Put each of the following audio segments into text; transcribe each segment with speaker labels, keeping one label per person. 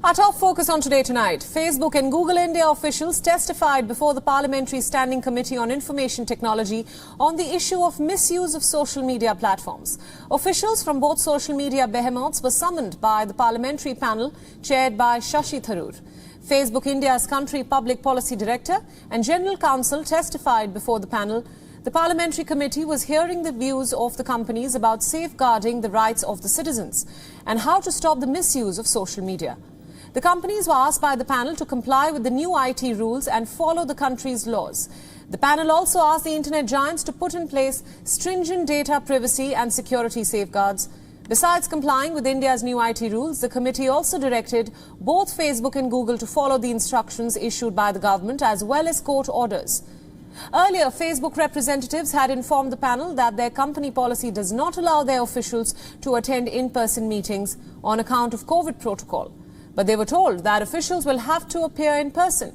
Speaker 1: Our top focus on Today Tonight. Facebook and Google India officials testified before the Parliamentary Standing Committee on Information Technology on the issue of misuse of social media platforms. Officials from both social media behemoths were summoned by the parliamentary panel chaired by Shashi Tharoor. Facebook India's Country Public Policy Director and General Counsel testified before the panel. The Parliamentary Committee was hearing the views of the companies about safeguarding the rights of the citizens and how to stop the misuse of social media. The companies were asked by the panel to comply with the new IT rules and follow the country's laws. The panel also asked the internet giants to put in place stringent data privacy and security safeguards. Besides complying with India's new IT rules, the committee also directed both Facebook and Google to follow the instructions issued by the government as well as court orders. Earlier, Facebook representatives had informed the panel that their company policy does not allow their officials to attend in-person meetings on account of COVID protocol. But they were told that officials will have to appear in person.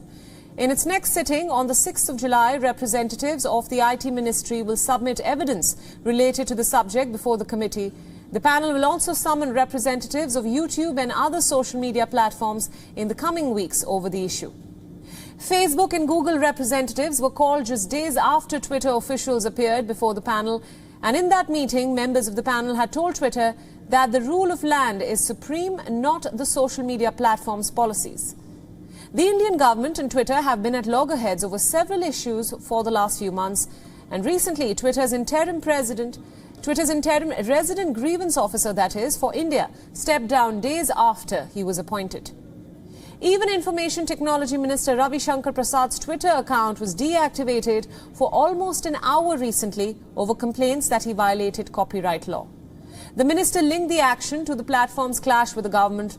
Speaker 1: In its next sitting on the 6th of July, representatives of the IT Ministry will submit evidence related to the subject before the committee. The panel will also summon representatives of YouTube and other social media platforms in the coming weeks over the issue. Facebook and Google representatives were called just days after Twitter officials appeared before the panel. And in that meeting, members of the panel had told Twitter that the rule of land is supreme, not the social media platform's policies. The Indian government and Twitter have been at loggerheads over several issues for the last few months. And recently, Twitter's interim resident grievance officer, that is, for India, stepped down days after he was appointed. Even Information Technology Minister Ravi Shankar Prasad's Twitter account was deactivated for almost an hour recently over complaints that he violated copyright law. The minister linked the action to the platform's clash with the government.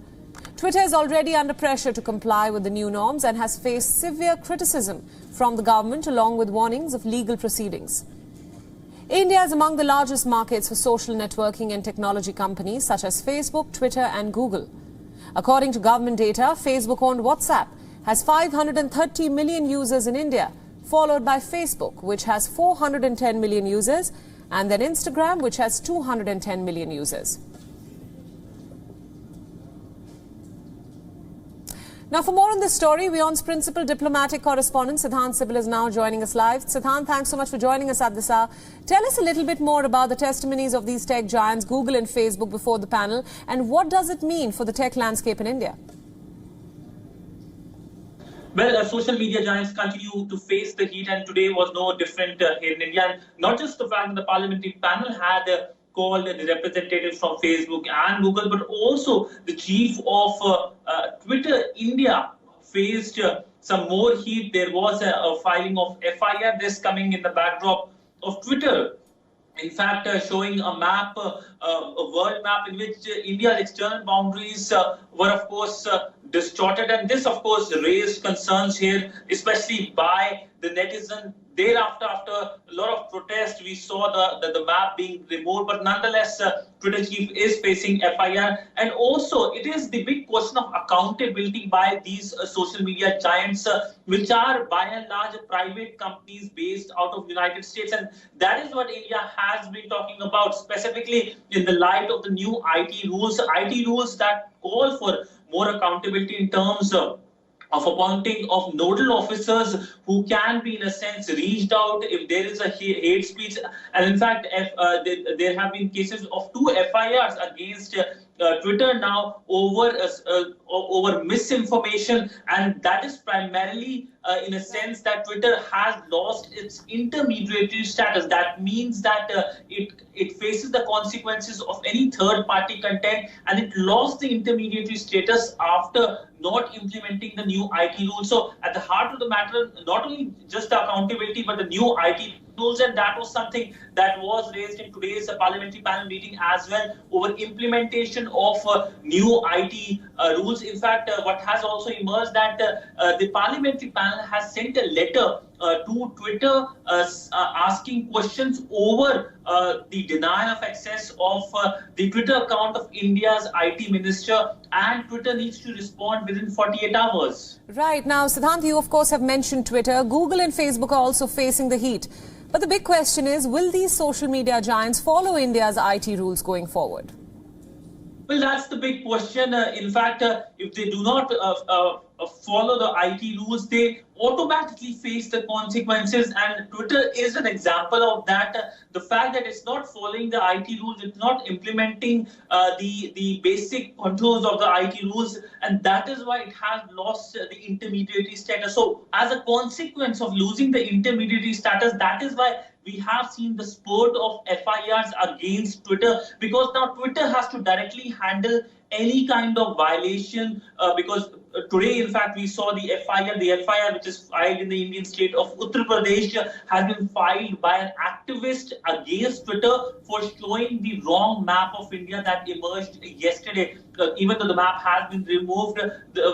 Speaker 1: Twitter is already under pressure to comply with the new norms and has faced severe criticism from the government along with warnings of legal proceedings. India is among the largest markets for social networking and technology companies such as Facebook, Twitter and Google. According to government data, Facebook-owned WhatsApp has 530 million users in India, followed by Facebook, which has 410 million users, and then Instagram, which has 210 million users. Now, for more on this story, WION's principal diplomatic correspondent, Siddhant Sibal, is now joining us live. Siddhant, thanks so much for joining us at this hour. Tell us a little bit more about the testimonies of these tech giants, Google and Facebook, before the panel, and what does it mean for the tech landscape in India?
Speaker 2: Well, social media giants continue to face the heat, and today was no different here in India. And not just the fact that the parliamentary panel had called the representatives from Facebook and Google, but also the chief of Twitter India faced some more heat. There was a filing of FIR, this coming in the backdrop of Twitter. In fact, showing a map, a world map in which India's external boundaries were, of course, distorted. And this, of course, raised concerns here, especially by the netizen. Thereafter, after a lot of protest, we saw the map being removed. But nonetheless, Twitter chief is facing FIR. And also, it is the big question of accountability by these social media giants, which are by and large private companies based out of the United States. And that is what India has been talking about, specifically in the light of the new IT rules that call for more accountability in terms of appointing of nodal officers who can be, in a sense, reached out if there is a hate speech. And in fact, there have been cases of 2 FIRs against Twitter now over misinformation, and that is primarily in a sense that Twitter has lost its intermediary status. That means that it faces the consequences of any third-party content, and it lost the intermediary status after not implementing the new IT rules. So at the heart of the matter, not only just the accountability, but the new IT rules, and that was something that was raised in today's parliamentary panel meeting as well, over implementation of new IT rules. In fact, what has also emerged that the parliamentary panel has sent a letter to Twitter asking questions over the denial of access of the Twitter account of India's IT minister, and Twitter needs to respond within 48 hours.
Speaker 1: Right. Now, Siddhant, you of course have mentioned Twitter. Google and Facebook are also facing the heat. But the big question is, will these social media giants follow India's IT rules going forward?
Speaker 2: Well, that's the big question. In fact, if they do not follow the IT rules, they automatically face the consequences. And Twitter is an example of that. The fact that it's not following the IT rules, it's not implementing the basic controls of the IT rules, and that is why it has lost the intermediary status. So, as a consequence of losing the intermediary status, that is why we have seen the spurt of FIRs against Twitter, because now Twitter has to directly handle any kind of violation because today, in fact, we saw the FIR which is filed in the Indian state of Uttar Pradesh has been filed by an activist against Twitter for showing the wrong map of India that emerged yesterday. Even though the map has been removed,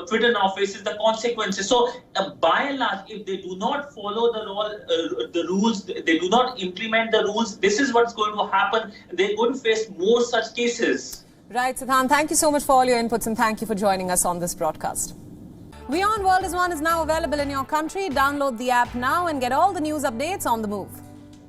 Speaker 2: Twitter now faces the consequences. So, by and large, if they do not follow the rules, they do not implement the rules, this is what's going to happen. They're going to face more such cases.
Speaker 1: Right, Sidhan, thank you so much for all your inputs and thank you for joining us on this broadcast. WION World is now available in your country. Download the app now and get all the news updates on the move.